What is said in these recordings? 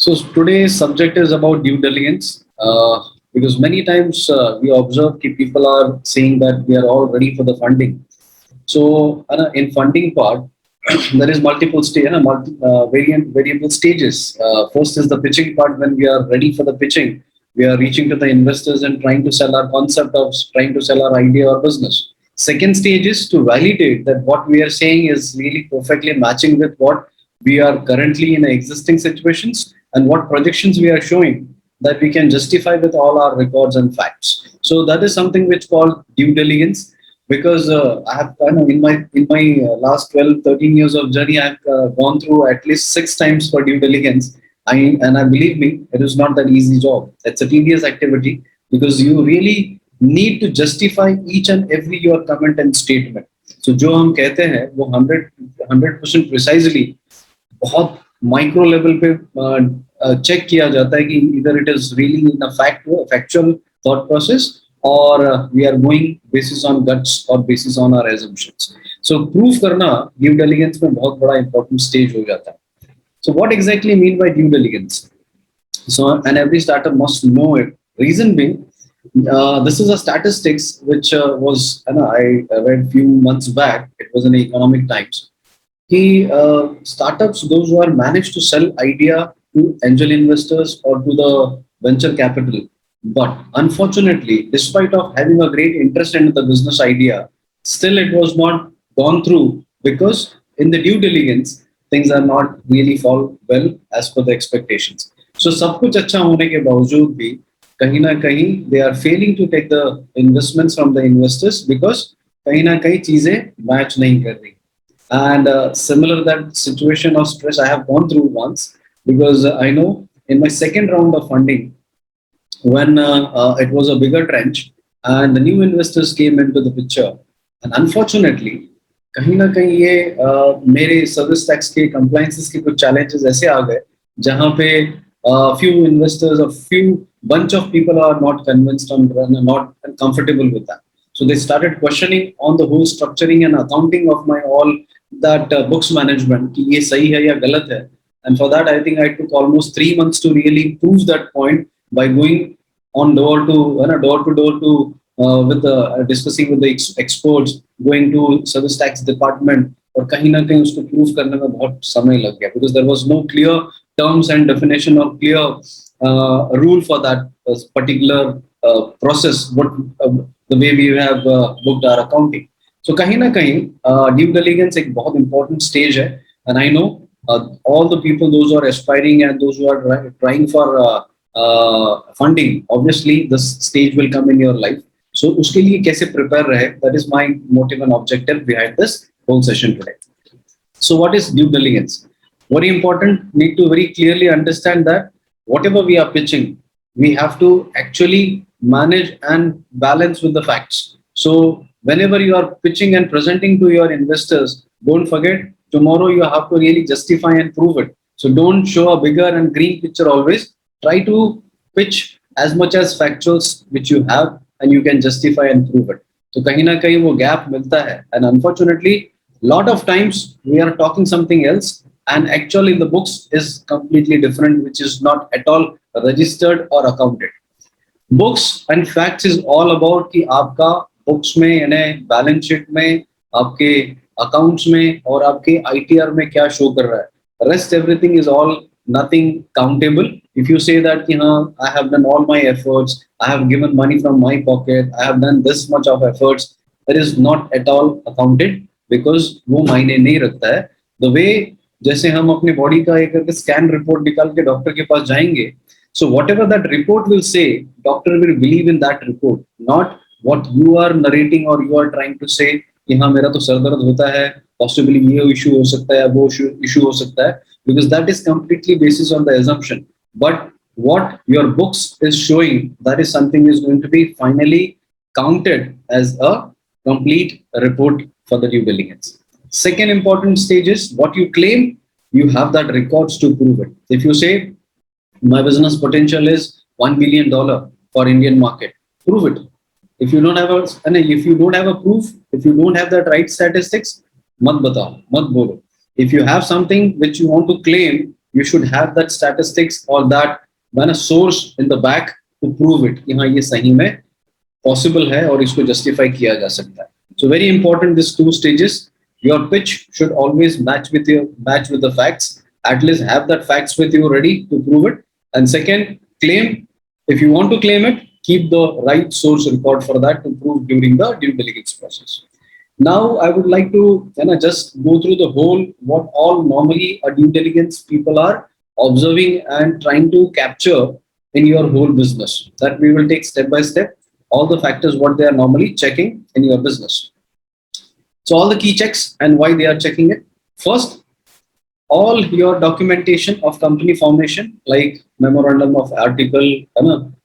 So today's subject is about due diligence because many times we observe that people are saying that we are all ready for the funding. So in funding part, there is multiple variable stages. First is the pitching part. When we are ready for the pitching, we are reaching to the investors and trying to sell our concept of trying to sell our idea or business. Second stage is to validate that what we are saying is really perfectly matching with what we are currently in existing situations and what projections we are showing that we can justify with all our records and facts. So that is something which called due diligence, because I have in my last 12, 13 years of journey, I've gone through at least 6 times for due diligence. I believe me, it is not that easy job. It's a tedious activity because you really need to justify each and every your comment and statement. So जो हम कहते हैं वो 100% precisely बहुत micro level पे check किया जाता है कि इधर it is really in a factual thought process और we are going basis on guts और basis on our assumptions. So proof करना ड्यू डिलिजेंस में बहुत बड़ा इंपॉर्टेंट स्टेज हो जाता है. So what exactly mean by due diligence? So, and every startup must know it. Reason being, this is a statistics which I read few months back. It was in Economic Times. Startups, those who are managed to sell idea to angel investors or to the venture capital, but unfortunately, despite of having a great interest in the business idea, still it was not gone through because in the due diligence things are not really fall well as per the expectations. So सब कुछ अच्छा होने के बावजूद भी कहीं ना कहीं they are failing to take the investments from the investors because कहीं ना कहीं चीजें मैच नहीं कर रही. And similar that situation of stress I have gone through once, because I know in my second round of funding, when it was a bigger trench and the new investors came into the picture, and unfortunately कहीं ना कहीं ये मेरे service tax के compliances के कुछ challenges ऐसे आ गए जहाँ पे few investors, a few bunch of people are not convinced and not comfortable with that. So they started questioning on the whole structuring and accounting of my all that books management कि ये सही है या गलत है. And for that I think I took almost 3 months to really prove that point by going on door to door to with the discussing with the experts, going to service tax department, और कहीं ना कहीं उसको prove करने में बहुत समय लग गया because there was no clear terms and definition or clear rule for that particular process, what the way we have booked our accounting. So कहीं ना कहीं due diligence एक बहुत important stage है, and I know all the people, those who are aspiring and those who are trying for funding, obviously this stage will come in your life. So उसके लिए कैसे prepare रहे, that is my motive and objective behind this whole session today. So what is due diligence? Very important, need to very clearly understand that whatever we are pitching, we have to actually manage and balance with the facts. So whenever you are pitching and presenting to your investors, don't forget tomorrow you have to really justify and prove it. So don't show a bigger and green picture always. Try to pitch as much as factuals which you have and you can justify and prove it. So कहीं ना कहीं वो gap मिलता है, and unfortunately lot of times we are talking something else and actually the books is completely different, which is not at all registered or accounted. Books and facts is all about कि आपका books में यानी balance sheet में, आपके accounts में और आपके ITR में क्या show कर रहा है. Rest everything is all nothing countable. If you say that कि हाँ I have done all my efforts, I have given money from my pocket, I have done this much of efforts, that is not at all accounted because वो मायने नहीं रखता है. The way जैसे हम अपने बॉडी का एक करके स्कैन रिपोर्ट निकाल के डॉक्टर के पास जाएंगे, so whatever that report will say, doctor will believe in that report, not what you are narrating और you are trying to say कि हाँ मेरा तो सर दर्द होता है, पॉसिबली ये इशू हो सकता है, वो इशू हो सकता है, because that is completely basis on the assumption. But what your books is showing, that is something is going to be finally counted as a complete report for the due diligence. Second important stage is what you claim, you have that records to prove it. If you say my business potential is $1 billion for Indian market, prove it. If you don't have a proof, if you don't have that right statistics, mat batao, mat bolo. If you have something which you want to claim, you should have that statistics or that when a source in the back to prove it कि हाँ ये सही में possible है और इसको justify किया जा सकता है. So very important these two stages. Your pitch should always match with the facts. At least have that facts with you ready to prove it. And second, claim. If you want to claim it, keep the right source record for that to prove during the due diligence process. Now, I would like to just go through the whole what all normally a due diligence people are observing and trying to capture in your whole business. That we will take step by step all the factors what they are normally checking in your business. So all the key checks and why they are checking it. First, all your documentation of company formation like memorandum of article,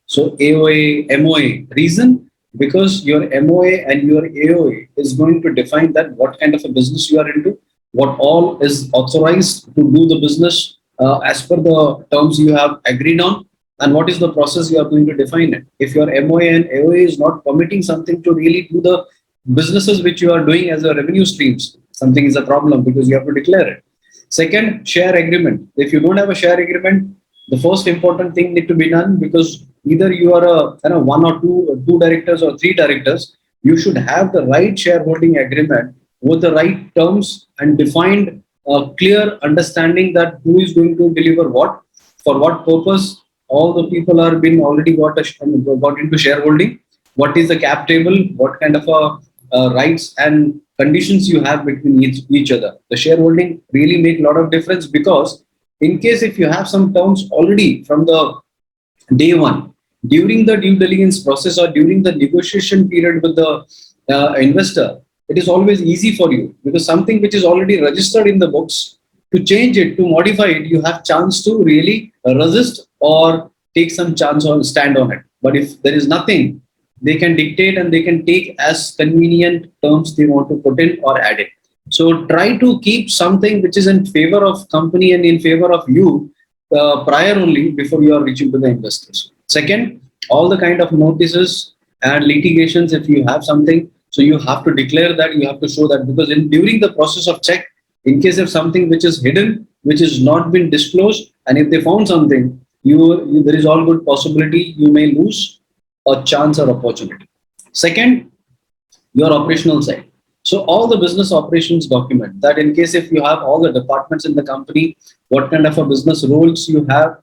so AOA, MOA. Reason? Because your MOA and your AOA is going to define that what kind of a business you are into, what all is authorized to do the business as per the terms you have agreed on, and what is the process you are going to define it. If your MOA and AOA is not permitting something to really do the businesses which you are doing as a revenue streams, something is a problem because you have to declare it. Second, share agreement. If you don't have a share agreement, the first important thing need to be done because either you are a one or two directors or three directors, you should have the right shareholding agreement with the right terms and defined clear understanding that who is going to deliver what, for what purpose. All the people are been already got into shareholding. What is the cap table? What kind of rights and conditions you have between each other. The shareholding really make a lot of difference because in case if you have some terms already from the day one, during the due diligence process or during the negotiation period with the investor, it is always easy for you because something which is already registered in the books, to change it, to modify it, you have chance to really resist or take some chance or stand on it. But if there is nothing, they can dictate and they can take as convenient terms they want to put in or add it. So try to keep something which is in favor of company and in favor of you prior only before you are reaching to the investors. Second, all the kind of notices and litigations, if you have something, so you have to declare that, you have to show that because during the process of check, in case of something which is hidden, which is not been disclosed, and if they found something, there is all good possibility you may lose a chance or opportunity. Second, your operational side. So all the business operations document that in case if you have all the departments in the company, what kind of a business roles you have,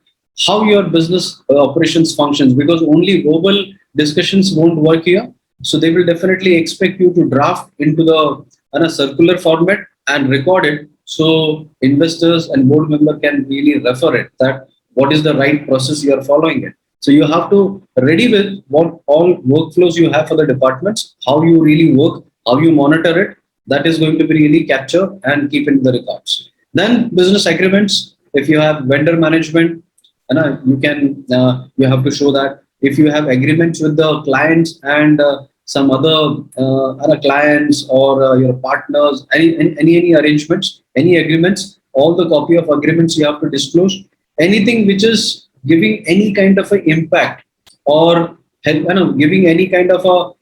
how your business operations functions, because only verbal discussions won't work here. So they will definitely expect you to draft into the in a circular format and record it so investors and board member can really refer it that what is the right process you are following it. So you have to ready with what all workflows you have for the departments, how you really work, how you monitor it. That is going to be really captured and keep in the records. Then business agreements. If you have vendor management, you can you have to show that. If you have agreements with the clients and some other clients or your partners, any arrangements, any agreements, all the copy of agreements you have to disclose. Anything which is giving any kind of an impact or giving any kind of a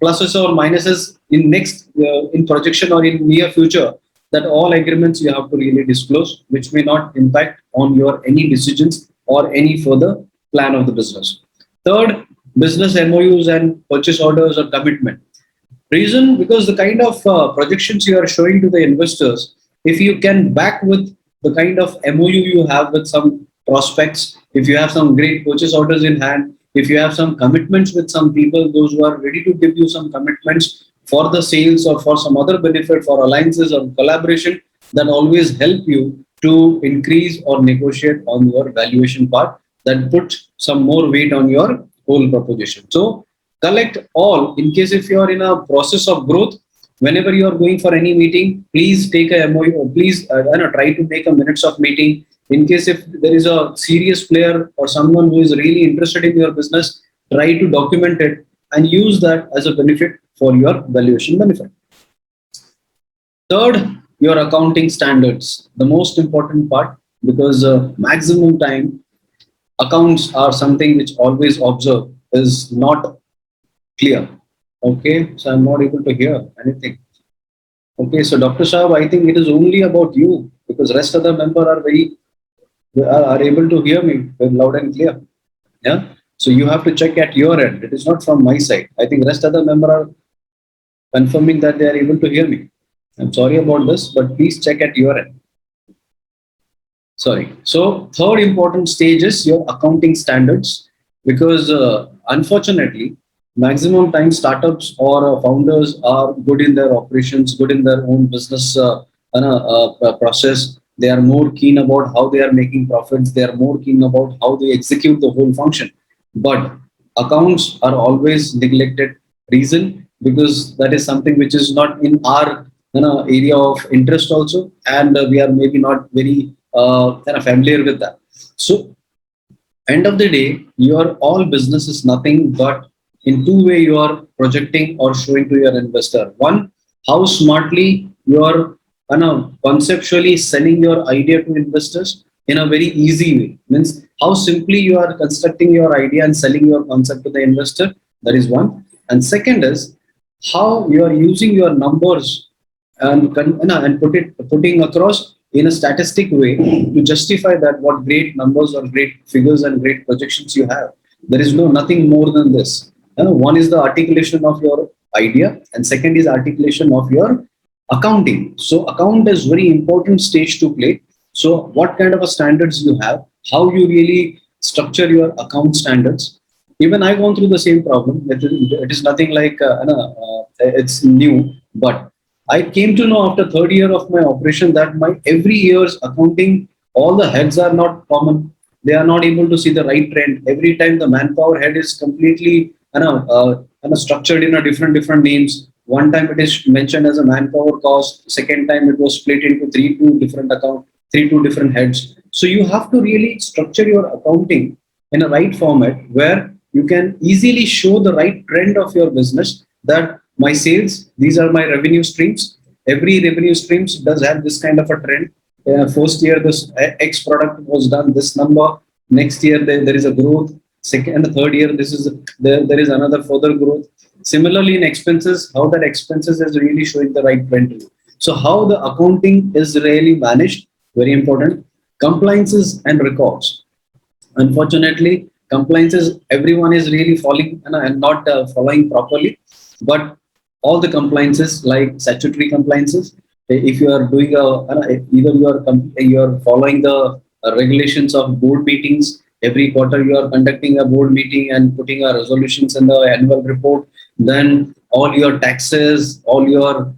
pluses or minuses in next in projection or in near future, that all agreements you have to really disclose, which may not impact on your any decisions or any further plan of the business. Third, business MOUs and purchase orders or commitment. Reason, because the kind of projections you are showing to the investors, if you can back with the kind of MOU you have with some prospects, if you have some great purchase orders in hand, if you have some commitments with some people, those who are ready to give you some commitments for the sales or for some other benefit for alliances or collaboration, that always help you to increase or negotiate on your valuation part, that put some more weight on your whole proposition. So collect all. In case if you are in a process of growth, whenever you are going for any meeting, please take a MOU or please try to make a minutes of meeting. In case if there is a serious player or someone who is really interested in your business, try to document it and use that as a benefit for your valuation benefit. Third, your accounting standards, the most important part, because maximum time accounts are something which always observe is not clear. Okay, so I'm not able to hear anything. Okay, so Dr. Shah, I think it is only about you because rest of the member are able to hear me loud and clear. Yeah. So you have to check at your end. It is not from my side. I think rest of the member are confirming that they are able to hear me. I'm sorry about this, but please check at your end. Sorry. So third important stage is your accounting standards, because unfortunately, maximum time startups or founders are good in their operations, good in their own business process. They are more keen about how they are making profits. They are more keen about how they execute the whole function. But accounts are always neglected. Reason, because that is something which is not in our area of interest also, and we are maybe not very kind of familiar with that. So end of the day, your all business is nothing but in two way you are projecting or showing to your investor. One, how smartly you are conceptually selling your idea to investors in a very easy way. Means how simply you are constructing your idea and selling your concept to the investor. That is one. And second is how you are using your numbers and putting across in a statistic way to justify that what great numbers or great figures and great projections you have. There is nothing more than this. One is the articulation of your idea, and second is articulation of your accounting. So account is very important stage to play. So what kind of a standards you have, how you really structure your account standards. Even I gone through the same problem. It is nothing like it's new, but I came to know after third year of my operation that my every year's accounting, all the heads are not common. They are not able to see the right trend. Every time the manpower head is completely structured in a different names. One time it is mentioned as a manpower cost. Second time it was split into two different heads. So you have to really structure your accounting in a right format where you can easily show the right trend of your business, that my sales, these are my revenue streams. Every revenue streams does have this kind of a trend. First year, this X product was done, this number. Next year, there is a growth. Second and the third year, there is another further growth. Similarly, in expenses, how that expenses is really showing the right trend to you. So how the accounting is really managed, very important. Compliances and records. Unfortunately, compliances, everyone is really falling and not following properly. But all the compliances like statutory compliances, if you are doing either you are following the regulations of board meetings. Every quarter you are conducting a board meeting and putting a resolutions in the annual report. Then all your taxes, all your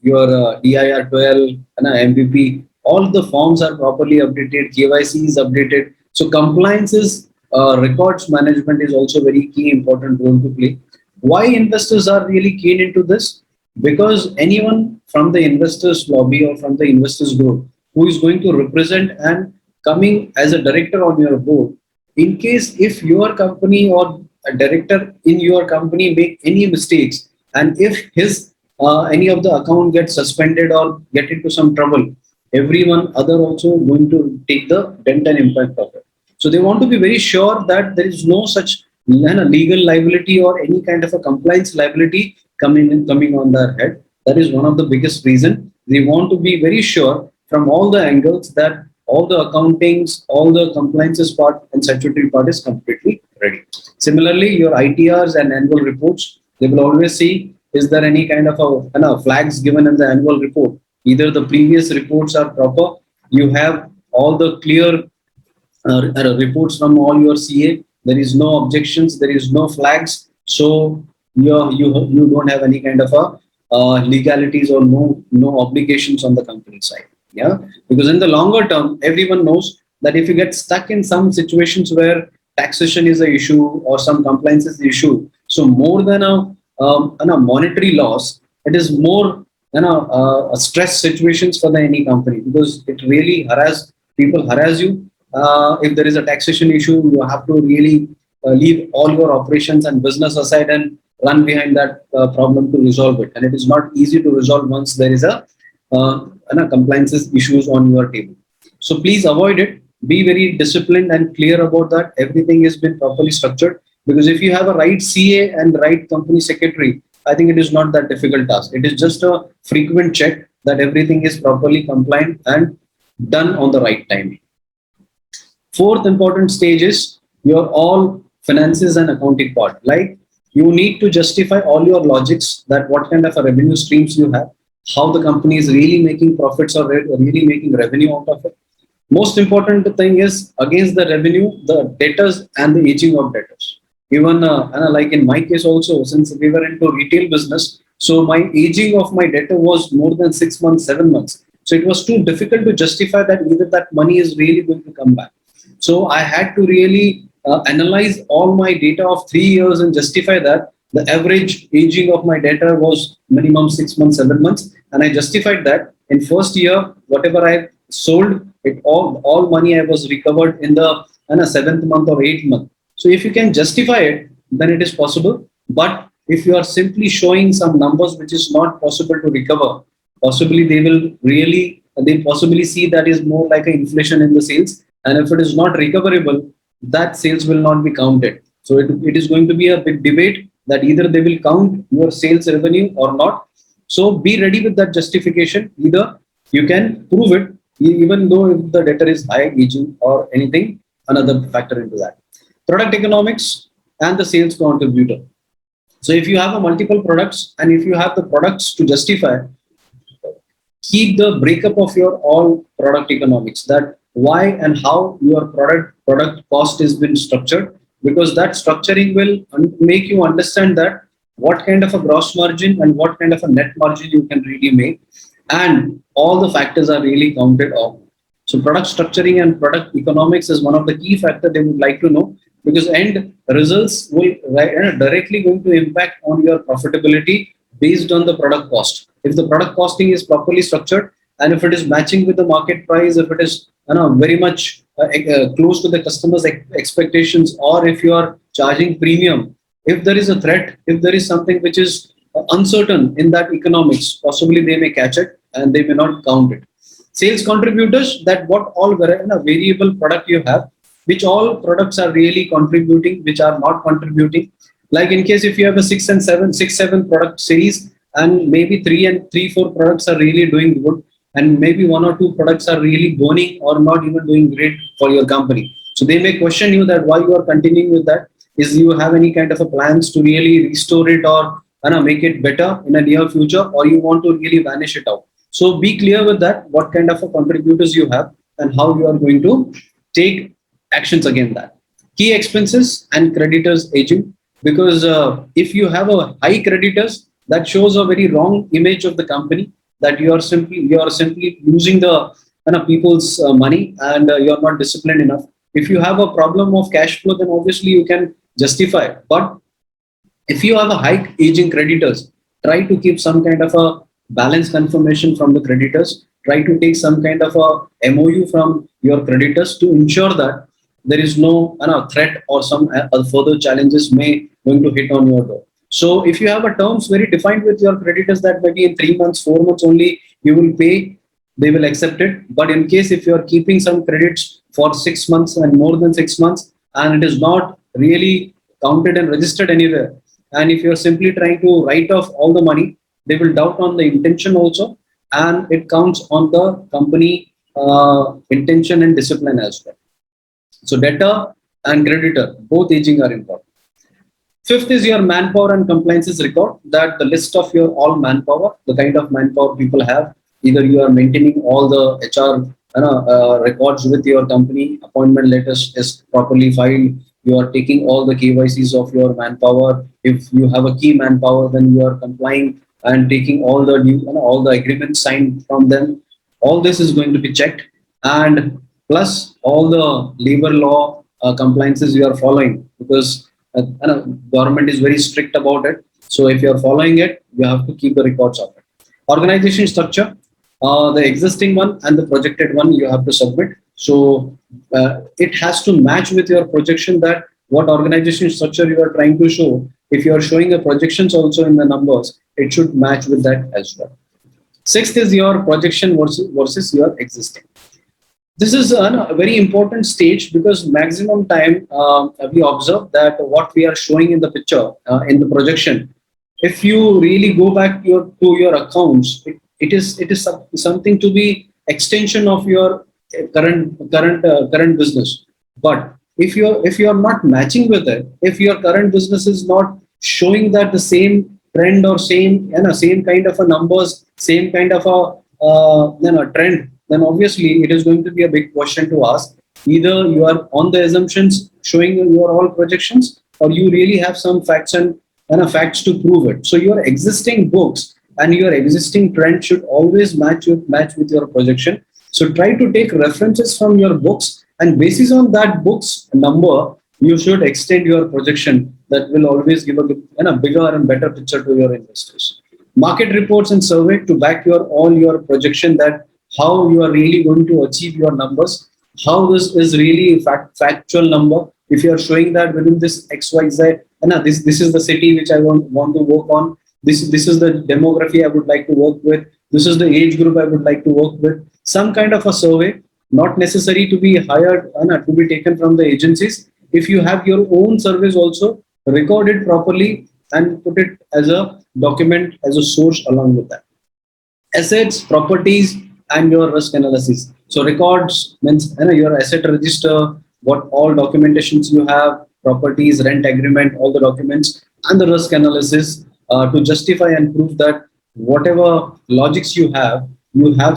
your DIR 12 and MVP, all the forms are properly updated. KYC is updated. So compliance is records management is also very key important role to play. Why investors are really keen into this? Because anyone from the investors lobby or from the investors group who is going to represent and coming as a director on your board, in case if your company or a director in your company make any mistakes, and if his any of the account gets suspended or get into some trouble, everyone other also going to take the dent and impact of it. So they want to be very sure that there is no such legal liability or any kind of a compliance liability coming on their head. That is one of the biggest reason. They want to be very sure from all the angles that all the accountings, all the compliances part and statutory part is completely ready. Similarly, your ITRs and annual reports, they will always see, is there any kind of flags given in the annual report? Either the previous reports are proper, you have all the clear reports from all your CA. There is no objections. There is no flags. So you don't have any kind of a legalities or no obligations on the company side. Yeah, because in the longer term, everyone knows that if you get stuck in some situations where taxation is an issue or some compliance is the issue, so more than a monetary loss, it is more stress situations for any company, because it really harass you. If there is a taxation issue, you have to really leave all your operations and business aside and run behind that problem to resolve it. And it is not easy to resolve once there is a compliances issues on your table. So please avoid it. Be very disciplined and clear about that. Everything has been properly structured, because if you have a right CA and right company secretary, I think it is not that difficult task. It is just a frequent check that everything is properly compliant and done on the right time. Fourth important stage is your all finances and accounting part. Like you need to justify all your logics that what kind of a revenue streams you have, how the company is really making profits or really making revenue out of it. Most important thing is against the revenue, the debtors and the aging of debtors. Even like in my case also, since we were into retail business, so my aging of my debtor was more than 6 months, 7 months. So it was too difficult to justify that either that money is really going to come back. So I had to really analyze all my data of 3 years and justify that the average aging of my debtor was minimum 6 months, 7 months, and I justified that in first year whatever I sold it all money I was recovered in a seventh month or eighth month. So if you can justify it, then it is possible. But if you are simply showing some numbers which is not possible to recover, possibly they possibly see that is more like an inflation in the sales. And if it is not recoverable, that sales will not be counted. So it is going to be a big debate that either they will count your sales revenue or not. So be ready with that justification. Either you can prove it, even though if the debtor is high aging or anything, another factor into that. Product economics and the sales contributor. So if you have a multiple products and if you have the products to justify, keep the breakup of your all product economics, that why and how your product cost is been structured, because that structuring will make you understand that what kind of a gross margin and what kind of a net margin you can really make, and all the factors are really counted off. So product structuring and product economics is one of the key factors they would like to know, because end results will directly going to impact on your profitability based on the product cost. If the product costing is properly structured and if it is matching with the market price, if it is very much close to the customer's expectations, or if you are charging premium, if there is a threat, if there is something which is uncertain in that economics, possibly they may catch it and they may not count it. Sales contributors, that what all variable product you have, which all products are really contributing, which are not contributing. Like in case if you have a 6 7 product series, and maybe 4 products are really doing good, and maybe 1 or 2 products are really burning or not even doing great for your company. So they may question you that why you are continuing with that. Is you have any kind of a plans to really restore it or make it better in a near future, or you want to really vanish it out? So be clear with that, what kind of a contributors you have and how you are going to take actions against that. Key expenses and creditors aging, because if you have a high creditors, that shows a very wrong image of the company, that you are simply using the people's money and you are not disciplined enough. If you have a problem of cash flow, then obviously you can justify. But if you have a high aging creditors, try to keep some kind of a balance confirmation from the creditors. Try to take some kind of a MOU from your creditors to ensure that there is no threat or some further challenges may going to hit on your door. So if you have a terms very defined with your creditors that maybe in 3 months, 4 months only you will pay, they will accept it. But in case if you are keeping some credits for 6 months and more than 6 months, and it is not really counted and registered anywhere, and if you are simply trying to write off all the money, they will doubt on the intention also, and it counts on the company intention and discipline as well. So debtor and creditor, both aging are important. Fifth is your manpower and compliances record, that the list of your all manpower, the kind of manpower people have. Either you are maintaining all the HR records with your company, appointment letters is properly filed, you are taking all the KYCs of your manpower. If you have a key manpower, then you are complying and taking all the all the agreements signed from them. All this is going to be checked, and plus all the labor law compliances you are following, because government is very strict about it. So if you are following it, you have to keep the records of it. Organization structure, the existing one and the projected one you have to submit. So it has to match with your projection, that what organization structure you are trying to show. If you are showing the projections also in the numbers, it should match with that as well. Sixth is your projection versus your existing. This is a very important stage, because maximum time we observe that what we are showing in the picture, in the projection, if you really go back to your accounts, something to be extension of your current business. But if you're not matching with it, if your current business is not showing that the same trend or same kind of a numbers, same kind of a trend, then obviously it is going to be a big question to ask. Either you are on the assumptions showing your all projections, or you really have some facts and facts to prove it. So your existing books and your existing trend should always match with your projection. So try to take references from your books, and basis on that book's number, you should extend your projection. That will always give a bigger and better picture to your investors. Market reports and survey to back all your projection, that how you are really going to achieve your numbers, how this is really factual number. If you are showing that within this XYZ, and this is the city which I want to work on. This is the demography I would like to work with. This is the age group I would like to work with. Some kind of a survey, not necessary to be hired and to be taken from the agencies. If you have your own surveys also, record it properly and put it as a document, as a source along with that. Assets, properties, and your risk analysis. So records means your asset register, what all documentations you have, properties, rent agreement, all the documents, and the risk analysis to justify and prove that whatever logics you have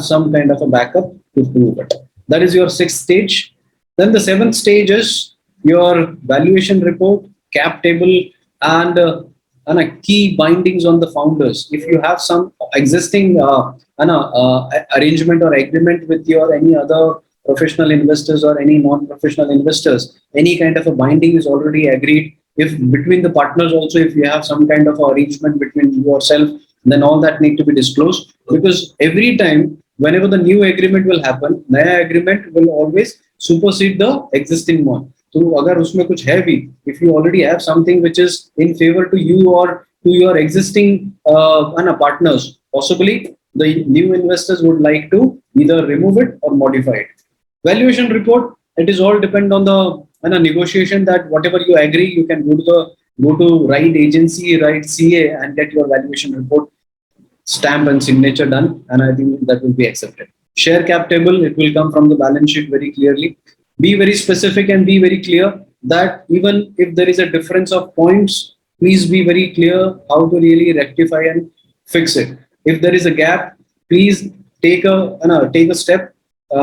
some kind of a backup to prove it. That is your sixth stage. Then the seventh stage is your valuation report, cap table, and key bindings on the founders. If you have some existing arrangement or agreement with your any other professional investors or any non-professional investors, any kind of a binding is already agreed. If between the partners also, if you have some kind of arrangement between yourself, then all that need to be disclosed, because every time whenever the new agreement will happen, naya agreement will always supersede the existing one. So agar usme kuch hai bhi, if you already have something which is in favor to you or to your existing partners, possibly the new investors would like to either remove it or modify it. Valuation report, it is all depend on the negotiation, that whatever you agree, you can go to right agency, right CA, and get your valuation report stamp and signature done, and I think that will be accepted. Share cap table, it will come from the balance sheet very clearly. Be very specific and be very clear that even if there is a difference of points, please be very clear how to really rectify and fix it. If there is a gap, please take a step,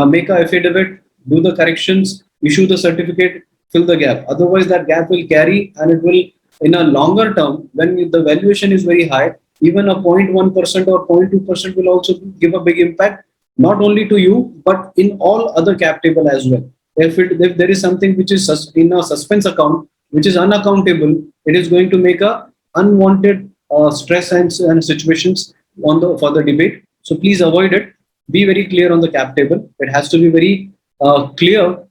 make a affidavit, do the corrections, issue the certificate, fill the gap. Otherwise, that gap will carry, and it will, in a longer term, when the valuation is very high, even a 0.1% or 0.2% will also give a big impact, not only to you, but in all other cap table as well. If there is something which is in a suspense account, which is unaccountable, it is going to make a unwanted stress and situations on the further debate. So please avoid it. Be very clear on the cap table. It has to be very clear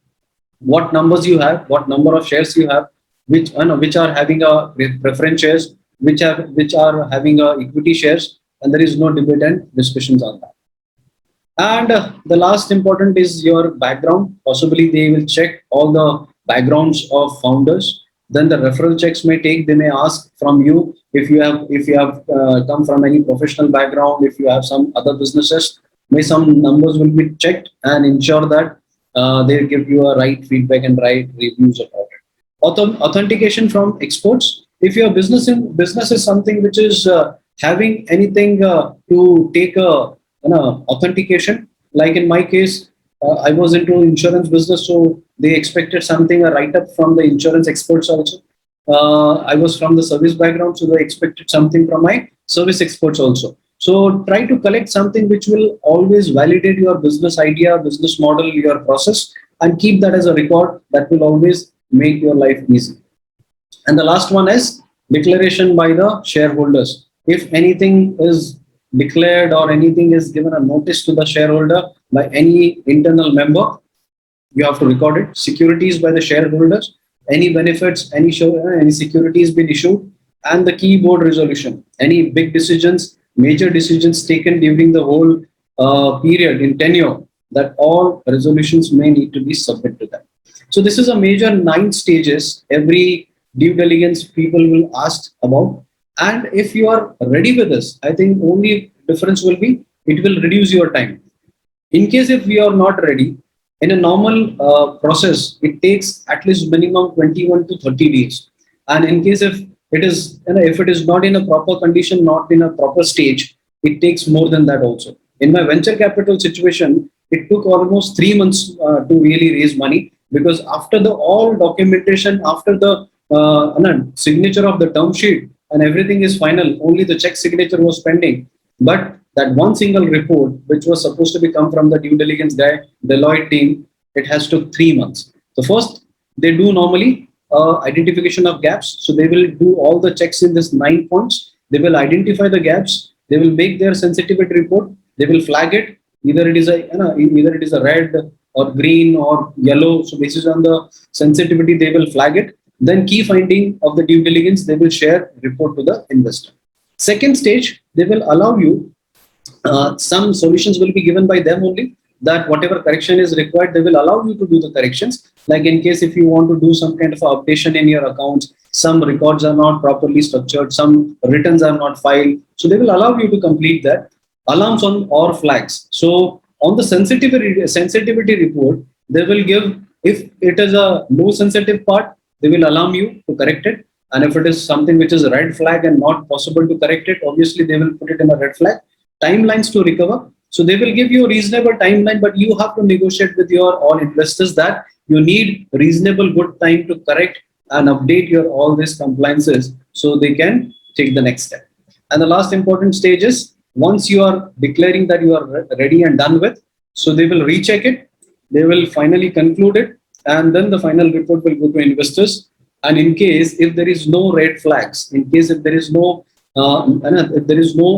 what numbers you have, what number of shares you have, which are having a preference shares, which are having a equity shares, and there is no debate and discussions on that. And the last important is your background. Possibly they will check all the backgrounds of founders. Then the referral checks they may ask from you if you have come from any professional background, if you have some other businesses, may some numbers will be checked and ensure that they give you a right feedback and right reviews about it. Authentication from experts. If your business is something which is having anything to take authentication, like in my case, I was into insurance business, so they expected something a write up from the insurance experts also. I was from the service background, so they expected something from my service experts also. So try to collect something which will always validate your business idea, business model, your process, and keep that as a record. That will always make your life easy. And the last one is declaration by the shareholders. If anything is declared or anything is given a notice to the shareholder by any internal member, you have to record it. Securities by the shareholders, any benefits, any securities been issued, and the key board resolution. Any big decisions, major decisions taken during the whole period in tenure, that all resolutions may need to be submitted to them. So this is a major 9 stages every due diligence people will ask about. And if you are ready with this, I think only difference will be it will reduce your time. In case if we are not ready, in a normal process, it takes at least minimum 21 to 30 days. And in case if it is, if it is not in a proper condition, not in a proper stage, it takes more than that also. In my venture capital situation, it took almost 3 months to really raise money, because after the all documentation, after the signature of the term sheet and everything is final, only the check signature was pending. But that one single report, which was supposed to be come from the due diligence guy, Deloitte team, it has took 3 months. The first they do normally identification of gaps. So they will do all the checks in this 9 points. They will identify the gaps. They will make their sensitivity report. They will flag it. Either it is a red or green or yellow. So based on the sensitivity, they will flag it. Then key finding of the due diligence, they will share report to the investor. Second stage, they will allow you, some solutions will be given by them only, that whatever correction is required, they will allow you to do the corrections. Like in case if you want to do some kind of updation in your accounts, some records are not properly structured, some returns are not filed. So they will allow you to complete that. Alarms on or flags. So on the sensitivity report, they will give, if it is a low sensitive part, they will allow you to correct it. And if it is something which is a red flag and not possible to correct it, obviously they will put it in a red flag. Timelines to recover. So they will give you a reasonable timeline, but you have to negotiate with your all investors that you need reasonable good time to correct and update your all these compliances so they can take the next step. And the last important stage is, once you are declaring that you are ready and done with, so they will recheck it, they will finally conclude it, and then the final report will go to investors. And in case if there is no red flags, in case if there is no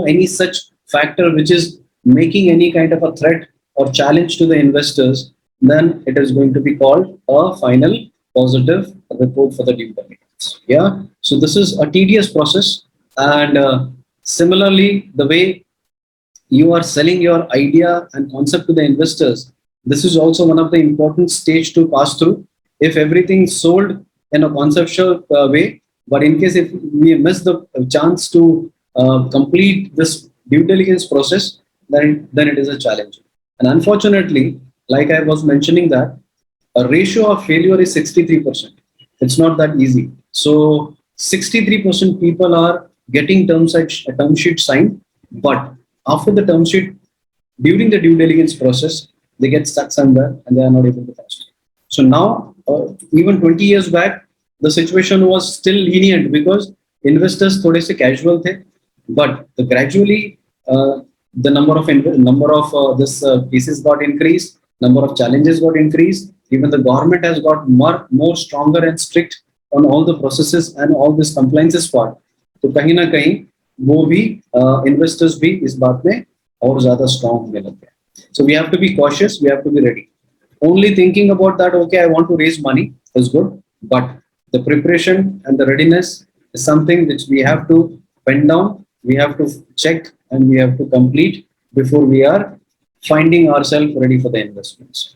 any such factor which is making any kind of a threat or challenge to the investors, then it is going to be called a final positive report for the due diligence. Yeah. So this is a tedious process, and similarly, the way you are selling your idea and concept to the investors, this is also one of the important stage to pass through. If everything is sold in a conceptual way, but in case if we miss the chance to complete this due diligence process, then it is a challenge. And unfortunately, like I was mentioning, that a ratio of failure is 63%. It's not that easy. So 63% people are getting term sheet signed, but after the term sheet, during the due diligence process, they get stuck somewhere and they are not able to finish. So now, even 20 years back, the situation was still lenient because investors थोड़े से casual थे, but gradually the number of this cases got increased, number of challenges got increased. Even the government has got more stronger and strict on all the processes and all this compliances part. तो कहीं ना कहीं वो भी investors भी इस बात में और ज़्यादा strong होने लगे. So we have to be cautious. We have to be ready. Only thinking about that, okay, I want to raise money is good, but the preparation and the readiness is something which we have to pen down, we have to check, and we have to complete before we are finding ourselves ready for the investments.